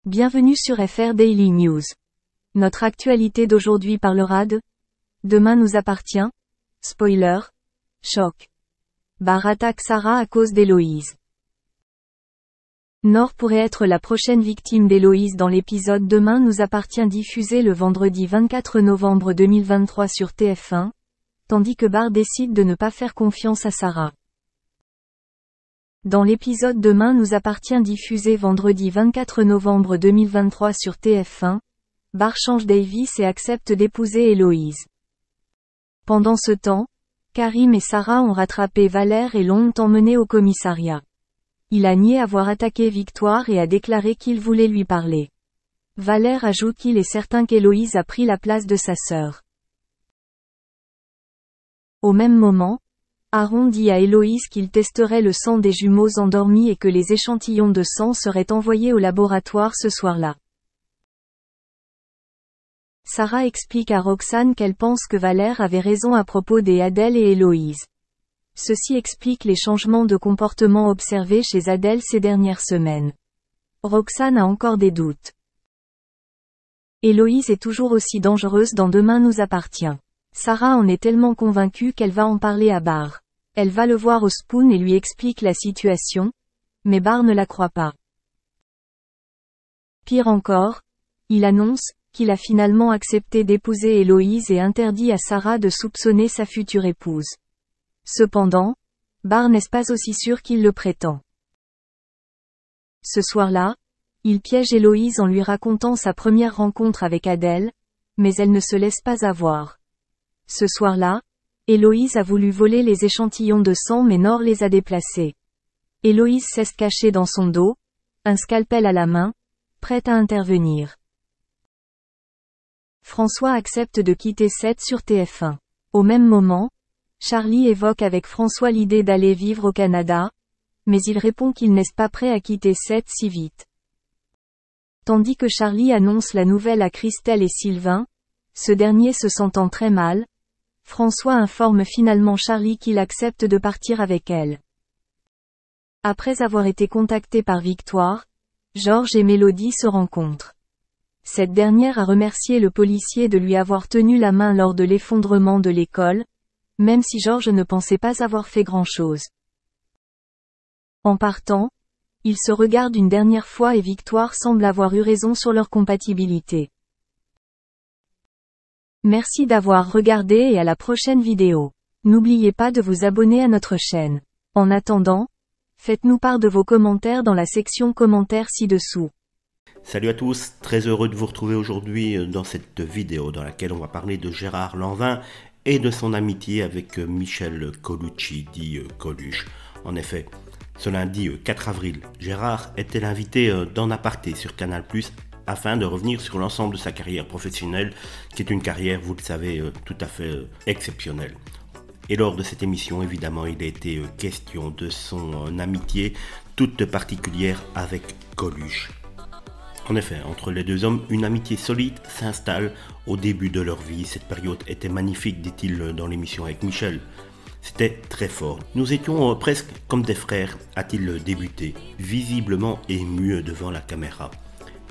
Bienvenue sur FR Daily News. Notre actualité d'aujourd'hui parlera de Demain nous appartient. Spoiler. Choc. Barr attaque Sarah à cause d'Héloïse. Nord pourrait être la prochaine victime d'Héloïse dans l'épisode Demain nous appartient diffusé le vendredi 24 novembre 2023 sur TF1, tandis que Barr décide de ne pas faire confiance à Sarah. Dans l'épisode Demain nous appartient diffusé vendredi 24 novembre 2023 sur TF1, Barr change Davis et accepte d'épouser Héloïse. Pendant ce temps, Karim et Sarah ont rattrapé Valère et l'ont emmené au commissariat. Il a nié avoir attaqué Victoire et a déclaré qu'il voulait lui parler. Valère ajoute qu'il est certain qu'Héloïse a pris la place de sa sœur. Au même moment, Aaron dit à Héloïse qu'il testerait le sang des jumeaux endormis et que les échantillons de sang seraient envoyés au laboratoire ce soir-là. Sarah explique à Roxane qu'elle pense que Valère avait raison à propos des Adèle et Héloïse. Ceci explique les changements de comportement observés chez Adèle ces dernières semaines. Roxane a encore des doutes. Héloïse est toujours aussi dangereuse dans Demain nous appartient. Sarah en est tellement convaincue qu'elle va en parler à Barr. Elle va le voir au Spoon et lui explique la situation, mais Barr ne la croit pas. Pire encore, il annonce qu'il a finalement accepté d'épouser Héloïse et interdit à Sarah de soupçonner sa future épouse. Cependant, Barr n'est pas aussi sûr qu'il le prétend. Ce soir-là, il piège Héloïse en lui racontant sa première rencontre avec Adèle, mais elle ne se laisse pas avoir. Ce soir-là, Héloïse a voulu voler les échantillons de sang mais Nord les a déplacés. Héloïse sait se cacher dans son dos, un scalpel à la main, prête à intervenir. François accepte de quitter Seth sur TF1. Au même moment, Charlie évoque avec François l'idée d'aller vivre au Canada, mais il répond qu'il n'est pas prêt à quitter Seth si vite. Tandis que Charlie annonce la nouvelle à Christelle et Sylvain, ce dernier se sentant très mal, François informe finalement Charlie qu'il accepte de partir avec elle. Après avoir été contacté par Victoire, Georges et Mélodie se rencontrent. Cette dernière a remercié le policier de lui avoir tenu la main lors de l'effondrement de l'école, même si Georges ne pensait pas avoir fait grand-chose. En partant, ils se regardent une dernière fois et Victoire semble avoir eu raison sur leur compatibilité. Merci d'avoir regardé et à la prochaine vidéo. N'oubliez pas de vous abonner à notre chaîne. En attendant, faites-nous part de vos commentaires dans la section commentaires ci-dessous. Salut à tous, très heureux de vous retrouver aujourd'hui dans cette vidéo dans laquelle on va parler de Gérard Lanvin et de son amitié avec Michel Colucci, dit Coluche. En effet, ce lundi 4 avril, Gérard était l'invité d'En Aparté sur Canal+, afin de revenir sur l'ensemble de sa carrière professionnelle, qui est une carrière, vous le savez, tout à fait exceptionnelle. Et lors de cette émission, évidemment, il a été question de son amitié toute particulière avec Coluche. En effet, entre les deux hommes, une amitié solide s'installe au début de leur vie. Cette période était magnifique, dit-il dans l'émission avec Michel. C'était très fort. Nous étions presque comme des frères, a-t-il débuté, visiblement ému devant la caméra.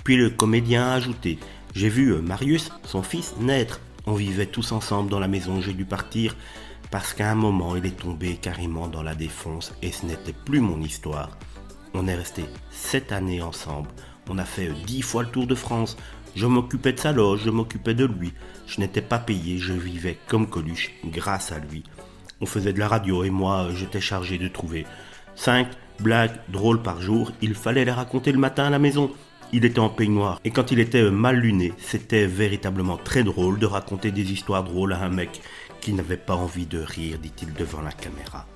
Puis le comédien a ajouté « J'ai vu Marius, son fils, naître. On vivait tous ensemble dans la maison, j'ai dû partir parce qu'à un moment il est tombé carrément dans la défonce et ce n'était plus mon histoire. On est resté 7 années ensemble. On a fait 10 fois le tour de France. Je m'occupais de sa loge, je m'occupais de lui. Je n'étais pas payé, je vivais comme Coluche, grâce à lui. On faisait de la radio et moi, j'étais chargé de trouver 5 blagues drôles par jour. Il fallait les raconter le matin à la maison. Il était en peignoir et quand il était mal luné, c'était véritablement très drôle de raconter des histoires drôles à un mec qui n'avait pas envie de rire, dit-il devant la caméra.